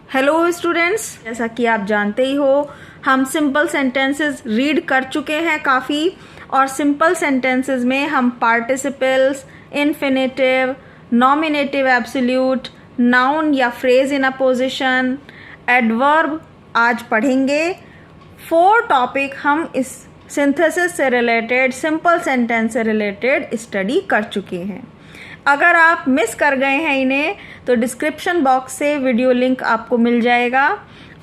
Hello students, जैसा कि आप जानते ही हो हम सिंपल सेंटेंसेस रीड कर चुके हैं काफ़ी। और सिंपल सेंटेंसेस में हम participles, infinitive, nominative absolute, noun या phrase in a position, adverb आज पढ़ेंगे। 4 टॉपिक हम इस सिंथेसिस से रिलेटेड, सिंपल सेंटेंस से रिलेटेड स्टडी कर चुके हैं। अगर आप मिस कर गए हैं इन्हें तो डिस्क्रिप्शन बॉक्स से वीडियो लिंक आपको मिल जाएगा।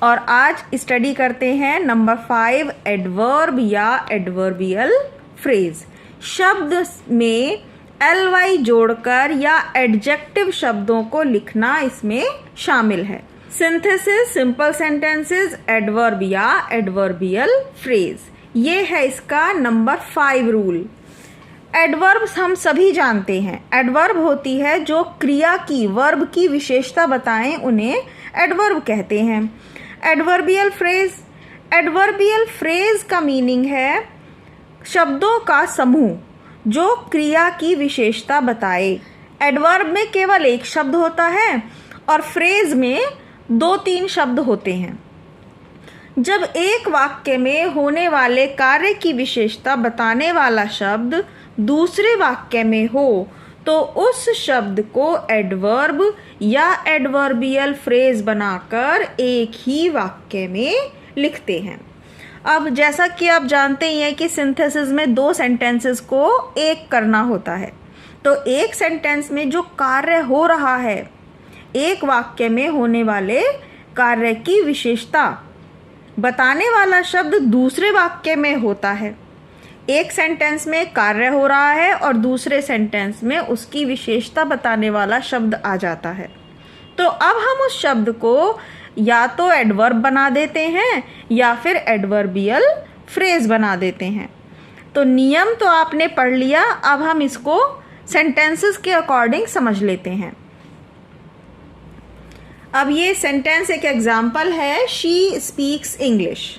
और आज स्टडी करते हैं नंबर 5, एडवर्ब या एडवर्बियल फ्रेज। शब्द में ly जोड़कर या एडजेक्टिव शब्दों को लिखना इसमें शामिल है। सिंथेसिस, सिंपल सेंटेंसेस, एडवर्ब या एडवर्बियल फ्रेज, ये है इसका नंबर 5 रूल। एडवर्ब्स हम सभी जानते हैं। एडवर्ब होती है जो क्रिया की, वर्ब की विशेषता बताएं, उन्हें एडवर्ब कहते हैं। एडवर्बियल फ्रेज, एडवर्बियल फ्रेज का मीनिंग है शब्दों का समूह जो क्रिया की विशेषता बताए। एडवर्ब में केवल एक शब्द होता है और फ्रेज में 2-3 शब्द होते हैं। जब एक वाक्य में होने वाले कार्य की विशेषता बताने वाला शब्द दूसरे वाक्य में हो तो उस शब्द को एडवर्ब या एडवर्बियल फ्रेज बनाकर एक ही वाक्य में लिखते हैं। अब जैसा कि आप जानते ही हैं कि सिंथेसिस में 2 सेंटेंसेस को एक करना होता है। तो एक सेंटेंस में जो कार्य हो रहा है, एक वाक्य में होने वाले कार्य की विशेषता बताने वाला शब्द दूसरे वाक्य में होता है। एक सेंटेंस में कार्य हो रहा है और दूसरे सेंटेंस में उसकी विशेषता बताने वाला शब्द आ जाता है। तो अब हम उस शब्द को या तो एडवर्ब बना देते हैं या फिर एडवर्बियल फ्रेज बना देते हैं। तो नियम तो आपने पढ़ लिया, अब हम इसको सेंटेंसेस के अकॉर्डिंग समझ लेते हैं। अब ये सेंटेंस एक एग्जाम्पल है। शी स्पीक्स इंग्लिश,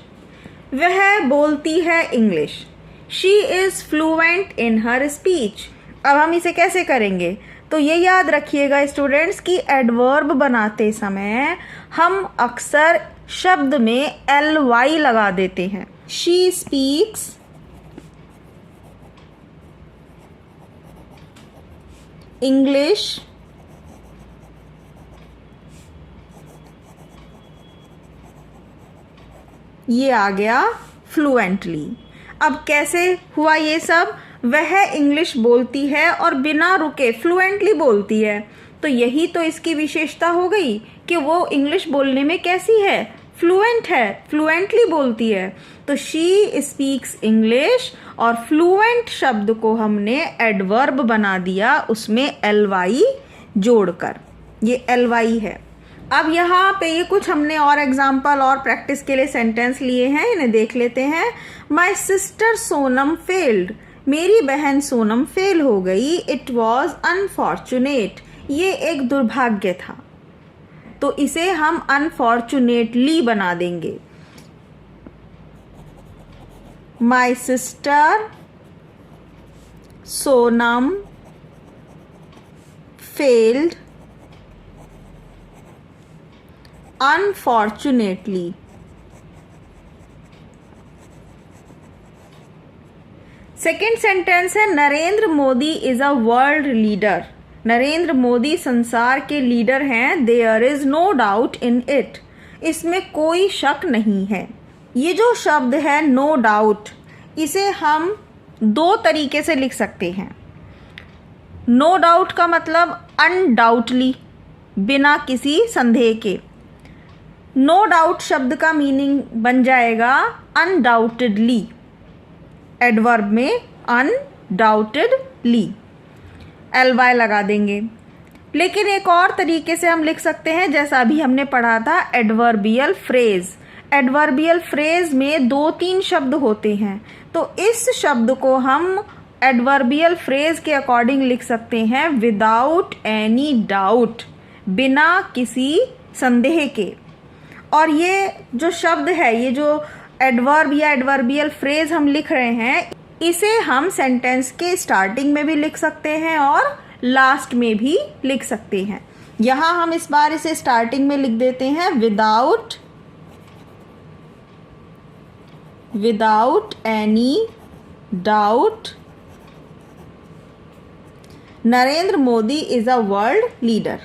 वह बोलती है English. She is fluent in her speech. अब हम इसे कैसे करेंगे? तो ये याद रखिएगा स्टूडेंट्स कि एडवर्ब बनाते समय हम अक्सर शब्द में ly लगा देते हैं। शी स्पीक्स इंग्लिश ये आ गया फ्लुएंटली। अब कैसे हुआ ये सब? वह इंग्लिश बोलती है और बिना रुके फ्लुएंटली बोलती है। तो यही तो इसकी विशेषता हो गई कि वो इंग्लिश बोलने में कैसी है? फ्लुएंट है, फ्लुएंटली बोलती है। तो शी स्पीक्स इंग्लिश और फ्लुएंट शब्द को हमने एडवर्ब बना दिया, उसमें ly जोड़कर। ये ly है। अब यहाँ पे ये कुछ हमने और एग्जाम्पल और प्रैक्टिस के लिए सेंटेंस लिए हैं, इन्हें देख लेते हैं। माई सिस्टर सोनम फेल्ड, मेरी बहन सोनम फेल हो गई। इट वॉज अनफॉर्चुनेट, ये एक दुर्भाग्य था। तो इसे हम अनफॉर्चुनेटली बना देंगे। My sister Sonam failed unfortunately. Second sentence है Narendra Modi is a world leader. Narendra Modi संसार के लीडर हैं। There is no doubt in it, इसमें कोई शक नहीं है। ये जो शब्द है नो डाउट, इसे हम 2 तरीके से लिख सकते हैं। नो डाउट का मतलब अनडाउटली, बिना किसी संदेह के। नो डाउट शब्द का मीनिंग बन जाएगा अनडाउटेडली, एडवर्ब में अनडाउटेडली ly लगा देंगे। लेकिन एक और तरीके से हम लिख सकते हैं, जैसा अभी हमने पढ़ा था एडवर्बियल फ्रेज। एडवर्बियल फ्रेज में 2-3 शब्द होते हैं। तो इस शब्द को हम एडवर्बियल फ्रेज के अकॉर्डिंग लिख सकते हैं विदाउट एनी डाउट, बिना किसी संदेह के। और ये जो शब्द है, ये जो एडवर्ब या एडवर्बियल फ्रेज हम लिख रहे हैं, इसे हम सेंटेंस के स्टार्टिंग में भी लिख सकते हैं और लास्ट में भी लिख सकते हैं। यहाँ हम इस बार इसे स्टार्टिंग में लिख देते हैं without any doubt Narendra Modi is a world leader.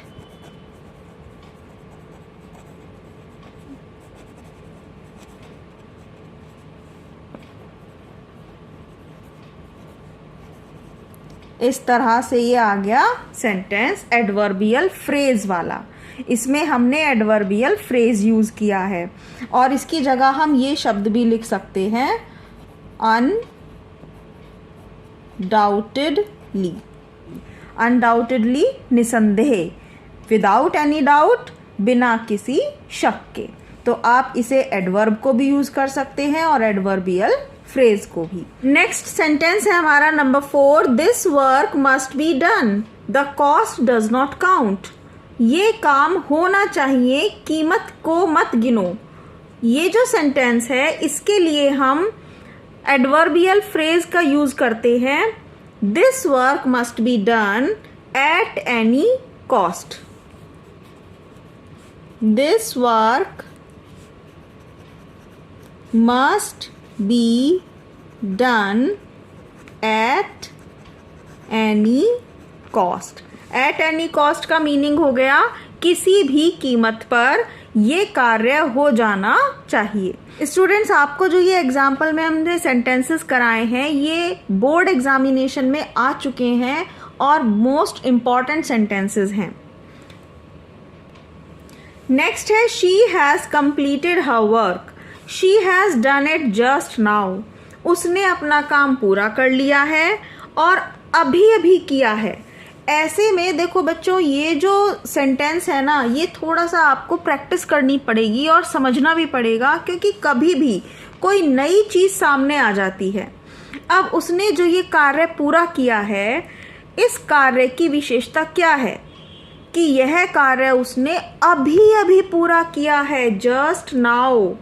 इस तरह से ये आ गया सेंटेंस एडवर्बियल फ्रेज वाला। इसमें हमने एडवर्बियल फ्रेज यूज किया है और इसकी जगह हम ये शब्द भी लिख सकते हैं अनडाउटेडली। अनडाउटेडली निसंदेह, विदाउट एनी डाउट बिना किसी शक के। तो आप इसे एडवर्ब को भी यूज कर सकते हैं और एडवर्बियल फ्रेज को भी। नेक्स्ट सेंटेंस है हमारा number 4, this work must be done, the cost does not count. ये काम होना चाहिए, कीमत को मत गिनो। ये जो सेंटेंस है इसके लिए हम एडवर्बियल फ्रेज का यूज करते हैं, this work must be done at any cost. This work must be done at any cost। at any cost का मीनिंग हो गया किसी भी कीमत पर ये कार्य हो जाना चाहिए। स्टूडेंट्स, आपको जो ये एग्जाम्पल में हमने सेंटेंसेस कराए हैं ये बोर्ड एग्जामिनेशन में आ चुके हैं और मोस्ट इम्पॉर्टेंट सेंटेंसेस हैं। नेक्स्ट है she has completed her work, she has done it just now. उसने अपना काम पूरा कर लिया है और अभी अभी किया है। ऐसे में देखो बच्चों, ये जो सेंटेंस है ना ये थोड़ा सा आपको प्रैक्टिस करनी पड़ेगी और समझना भी पड़ेगा, क्योंकि कभी भी कोई नई चीज़ सामने आ जाती है। अब उसने जो ये कार्य पूरा किया है, इस कार्य की विशेषता क्या है कि यह कार्य उसने अभी अभी पूरा किया है, जस्ट नाउ।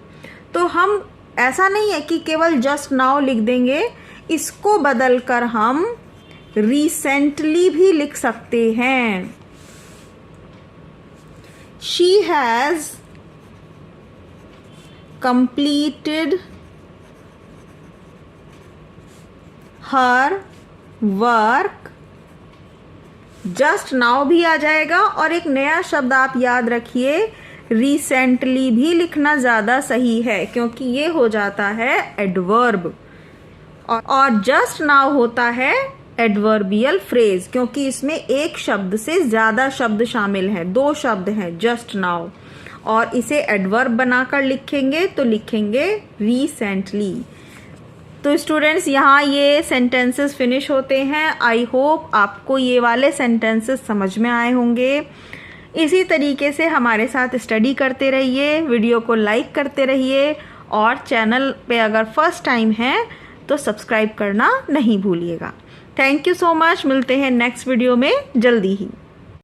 तो हम ऐसा नहीं है कि केवल जस्ट नाउ लिख देंगे, इसको बदलकर हम रिसेंटली भी लिख सकते हैं। She has completed her work, just now भी आ जाएगा और एक नया शब्द आप याद रखिए, रिसेंटली भी लिखना ज़्यादा सही है क्योंकि ये हो जाता है एडवर्ब, और जस्ट नाउ होता है एडवर्बियल फ्रेज क्योंकि इसमें एक शब्द से ज़्यादा शब्द शामिल हैं, 2 शब्द हैं जस्ट नाउ, और इसे एडवर्ब बनाकर लिखेंगे तो लिखेंगे रिसेंटली। तो स्टूडेंट्स, यहाँ ये सेंटेंसेस फिनिश होते हैं। आई होप आपको ये वाले सेंटेंसेस समझ में आए होंगे। इसी तरीके से हमारे साथ स्टडी करते रहिए, वीडियो को लाइक करते रहिए और चैनल पे अगर फर्स्ट टाइम है तो सब्सक्राइब करना नहीं भूलिएगा। Thank you so much. मिलते हैं नेक्स्ट वीडियो में जल्दी ही।